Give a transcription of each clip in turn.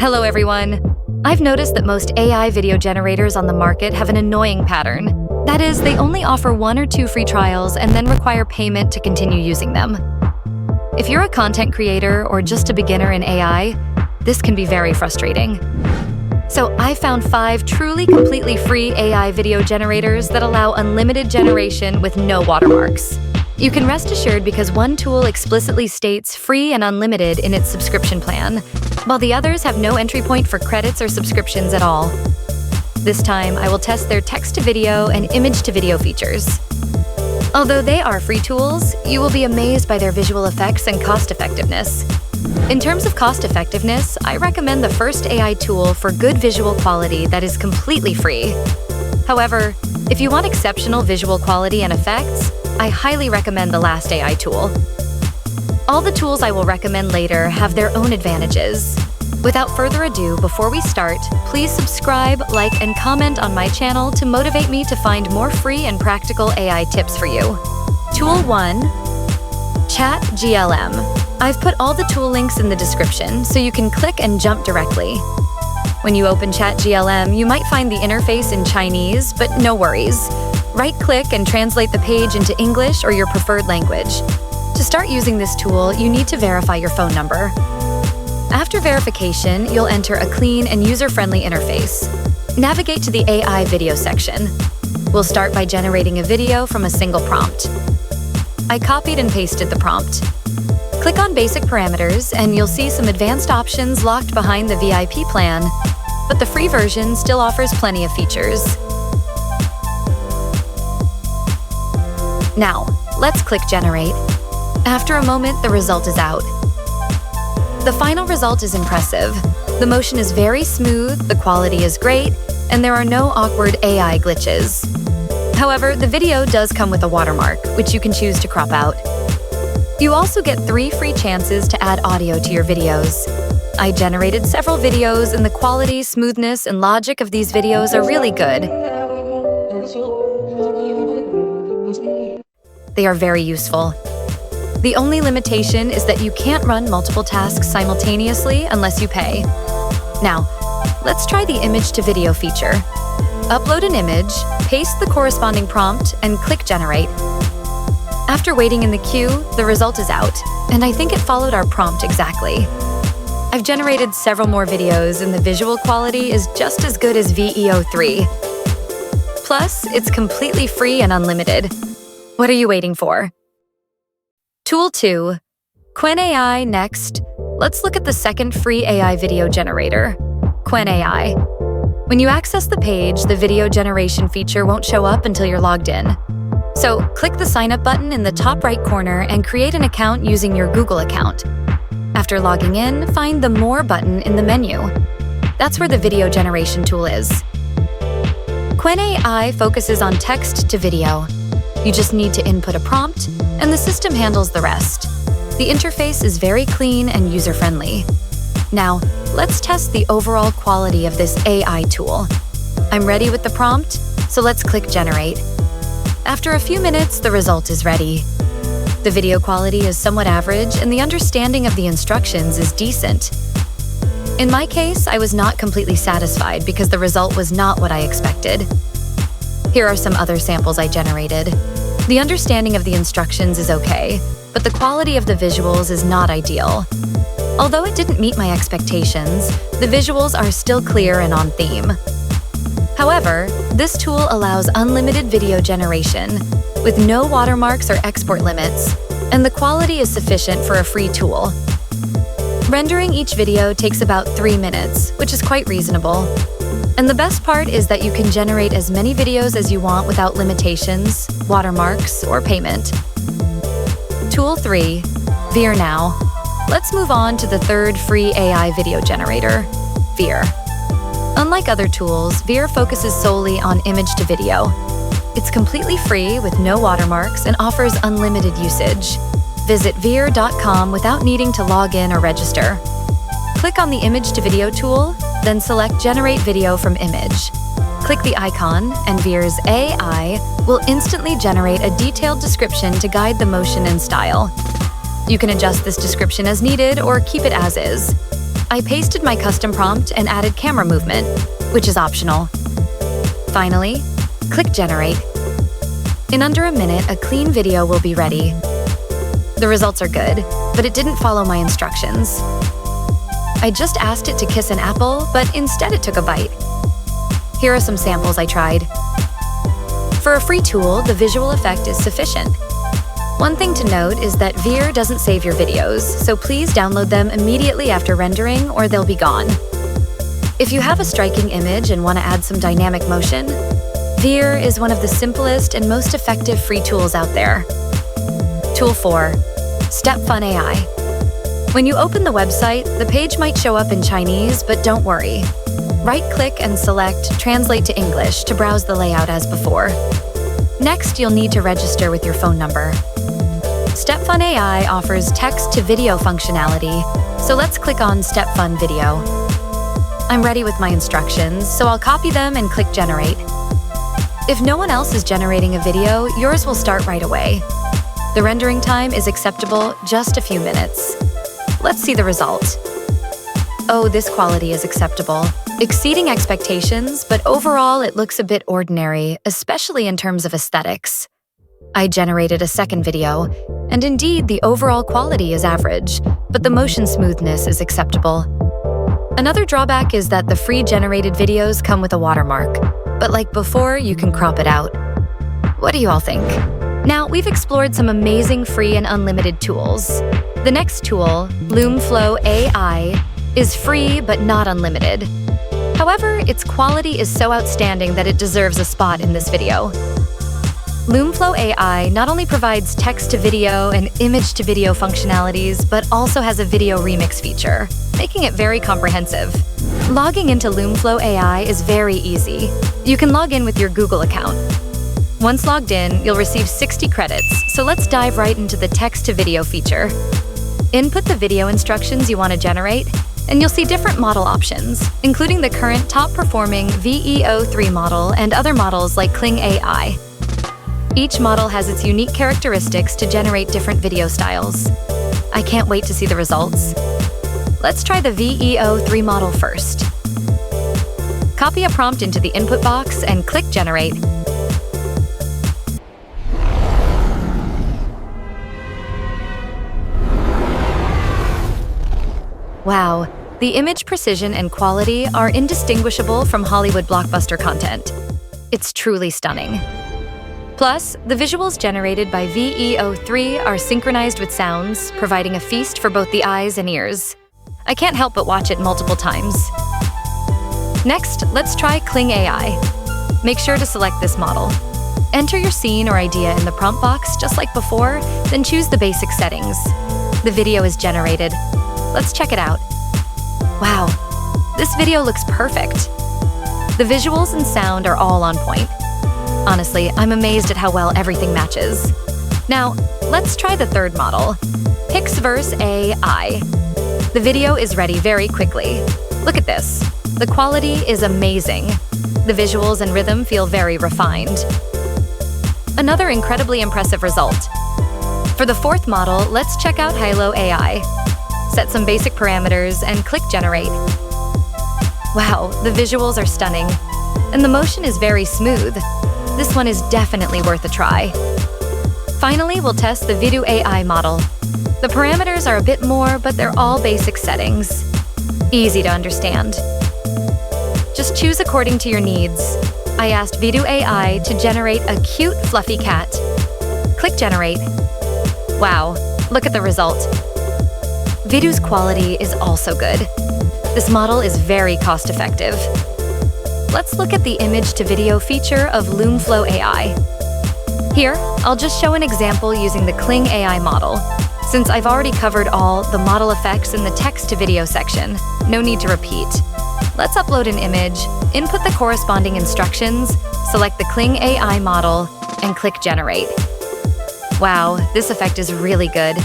Hello everyone! I've noticed that most AI video generators on the market have an annoying pattern. That is, they only offer 1 or 2 free trials and then require payment to continue using them. If you're a content creator or just a beginner in AI, this can be very frustrating. So I found 5 truly completely free AI video generators that allow unlimited generation with no watermarks. You can rest assured because one tool explicitly states free and unlimited in its subscription plan, while the others have no entry point for credits or subscriptions at all. This time, I will test their text-to-video and image-to-video features. Although they are free tools, you will be amazed by their visual effects and cost-effectiveness. In terms of cost-effectiveness, I recommend the first AI tool for good visual quality that is completely free. However, if you want exceptional visual quality and effects, I highly recommend the last AI tool. All the tools I will recommend later have their own advantages. Without further ado, before we start, please subscribe, like, and comment on my channel to motivate me to find more free and practical AI tips for you. Tool 1. Chat GLM. I've put all the tool links in the description so you can click and jump directly. When you open Chat GLM, you might find the interface in Chinese, but no worries. Right-click and translate the page into English or your preferred language. To start using this tool, you need to verify your phone number. After verification, you'll enter a clean and user-friendly interface. Navigate to the AI video section. We'll start by generating a video from a single prompt. I copied and pasted the prompt. Click on Basic Parameters, and you'll see some advanced options locked behind the VIP plan, but the free version still offers plenty of features. Now, let's click Generate. After a moment, the result is out. The final result is impressive. The motion is very smooth, the quality is great, and there are no awkward AI glitches. However, the video does come with a watermark, which you can choose to crop out. You also get 3 free chances to add audio to your videos. I generated several videos, and the quality, smoothness, and logic of these videos are really good. They are very useful. The only limitation is that you can't run multiple tasks simultaneously unless you pay. Now, let's try the image-to-video feature. Upload an image, paste the corresponding prompt, and click Generate. After waiting in the queue, the result is out, and I think it followed our prompt exactly. I've generated several more videos, and the visual quality is just as good as VEO3. Plus, it's completely free and unlimited. What are you waiting for? Tool 2. Qwen AI next. Let's look at the second free AI video generator, Qwen AI. When you access the page, the video generation feature won't show up until you're logged in. So, click the Sign Up button in the top right corner and create an account using your Google account. After logging in, find the More button in the menu. That's where the video generation tool is. Qwen AI focuses on text to video. You just need to input a prompt, and the system handles the rest. The interface is very clean and user-friendly. Now, let's test the overall quality of this AI tool. I'm ready with the prompt, so let's click Generate. After a few minutes, the result is ready. The video quality is somewhat average, and the understanding of the instructions is decent. In my case, I was not completely satisfied because the result was not what I expected. Here are some other samples I generated. The understanding of the instructions is okay, but the quality of the visuals is not ideal. Although it didn't meet my expectations, the visuals are still clear and on theme. However, this tool allows unlimited video generation, with no watermarks or export limits, and the quality is sufficient for a free tool. Rendering each video takes about 3 minutes, which is quite reasonable. And the best part is that you can generate as many videos as you want without limitations, watermarks, or payment. Tool 3. Veer now. Let's move on to the third free AI video generator, Veer. Unlike other tools, Veer focuses solely on image-to-video. It's completely free with no watermarks and offers unlimited usage. Visit veer.com without needing to log in or register. Click on the image-to-video tool, then select Generate Video from Image. Click the icon, and Veer's AI will instantly generate a detailed description to guide the motion and style. You can adjust this description as needed or keep it as is. I pasted my custom prompt and added camera movement, which is optional. Finally, click Generate. In under a minute, a clean video will be ready. The results are good, but it didn't follow my instructions. I just asked it to kiss an apple, but instead it took a bite. Here are some samples I tried. For a free tool, the visual effect is sufficient. One thing to note is that Veer doesn't save your videos, so please download them immediately after rendering or they'll be gone. If you have a striking image and want to add some dynamic motion, Veer is one of the simplest and most effective free tools out there. Tool 4. StepFun AI. When you open the website, the page might show up in Chinese, but don't worry. Right-click and select Translate to English to browse the layout as before. Next, you'll need to register with your phone number. StepFun AI offers text-to-video functionality, so let's click on StepFun Video. I'm ready with my instructions, so I'll copy them and click Generate. If no one else is generating a video, yours will start right away. The rendering time is acceptable, just a few minutes. Let's see the result. Oh, this quality is acceptable, exceeding expectations, but overall it looks a bit ordinary, especially in terms of aesthetics. I generated a second video, and indeed the overall quality is average, but the motion smoothness is acceptable. Another drawback is that the free generated videos come with a watermark, but like before, you can crop it out. What do you all think? Now, we've explored some amazing free and unlimited tools. The next tool, LoomFlow AI, is free but not unlimited. However, its quality is so outstanding that it deserves a spot in this video. LoomFlow AI not only provides text-to-video and image-to-video functionalities, but also has a video remix feature, making it very comprehensive. Logging into LoomFlow AI is very easy. You can log in with your Google account. Once logged in, you'll receive 60 credits, so let's dive right into the text-to-video feature. Input the video instructions you want to generate, and you'll see different model options, including the current top-performing VEO3 model and other models like Kling AI. Each model has its unique characteristics to generate different video styles. I can't wait to see the results. Let's try the VEO3 model first. Copy a prompt into the input box and click Generate. Wow, the image precision and quality are indistinguishable from Hollywood blockbuster content. It's truly stunning. Plus, the visuals generated by VEO3 are synchronized with sounds, providing a feast for both the eyes and ears. I can't help but watch it multiple times. Next, let's try Kling AI. Make sure to select this model. Enter your scene or idea in the prompt box just like before, then choose the basic settings. The video is generated. Let's check it out. Wow, this video looks perfect. The visuals and sound are all on point. Honestly, I'm amazed at how well everything matches. Now, let's try the third model, Pixverse AI. The video is ready very quickly. Look at this. The quality is amazing. The visuals and rhythm feel very refined. Another incredibly impressive result. For the fourth model, let's check out Hilo AI. Set some basic parameters and click Generate. Wow, the visuals are stunning, and the motion is very smooth. This one is definitely worth a try. Finally, we'll test the Vidu AI model. The parameters are a bit more, but they're all basic settings. Easy to understand. Just choose according to your needs. I asked Vidu AI to generate a cute, fluffy cat. Click Generate. Wow, look at the result. Vidu's quality is also good. This model is very cost-effective. Let's look at the image-to-video feature of LoomFlow AI. Here, I'll just show an example using the Kling AI model. Since I've already covered all the model effects in the text-to-video section, no need to repeat. Let's upload an image, input the corresponding instructions, select the Kling AI model, and click Generate. Wow, this effect is really good.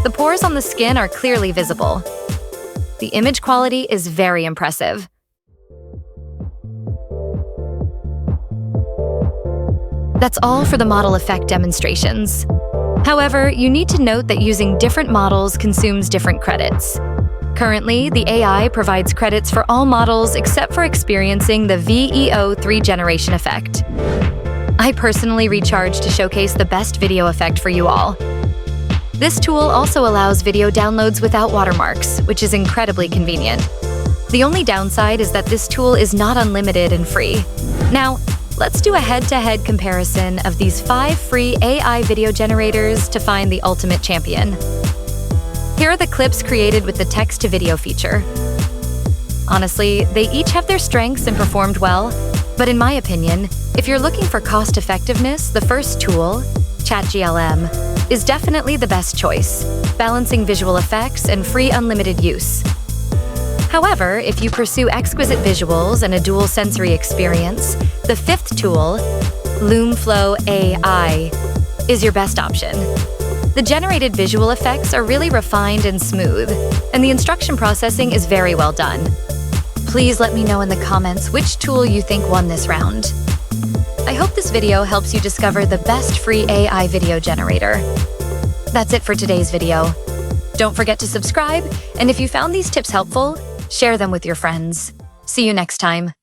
The pores on the skin are clearly visible. The image quality is very impressive. That's all for the model effect demonstrations. However, you need to note that using different models consumes different credits. Currently, the AI provides credits for all models except for experiencing the VEO3 generation effect. I personally recharge to showcase the best video effect for you all. This tool also allows video downloads without watermarks, which is incredibly convenient. The only downside is that this tool is not unlimited and free. Now, let's do a head-to-head comparison of these 5 free AI video generators to find the ultimate champion. Here are the clips created with the text-to-video feature. Honestly, they each have their strengths and performed well, but in my opinion, if you're looking for cost-effectiveness, the first tool, ChatGLM, is definitely the best choice, balancing visual effects and free unlimited use. However, if you pursue exquisite visuals and a dual sensory experience, the 5th tool, LoomFlow AI, is your best option. The generated visual effects are really refined and smooth, and the instruction processing is very well done. Please let me know in the comments which tool you think won this round. I hope this video helps you discover the best free AI video generator. That's it for today's video. Don't forget to subscribe, and if you found these tips helpful, share them with your friends. See you next time.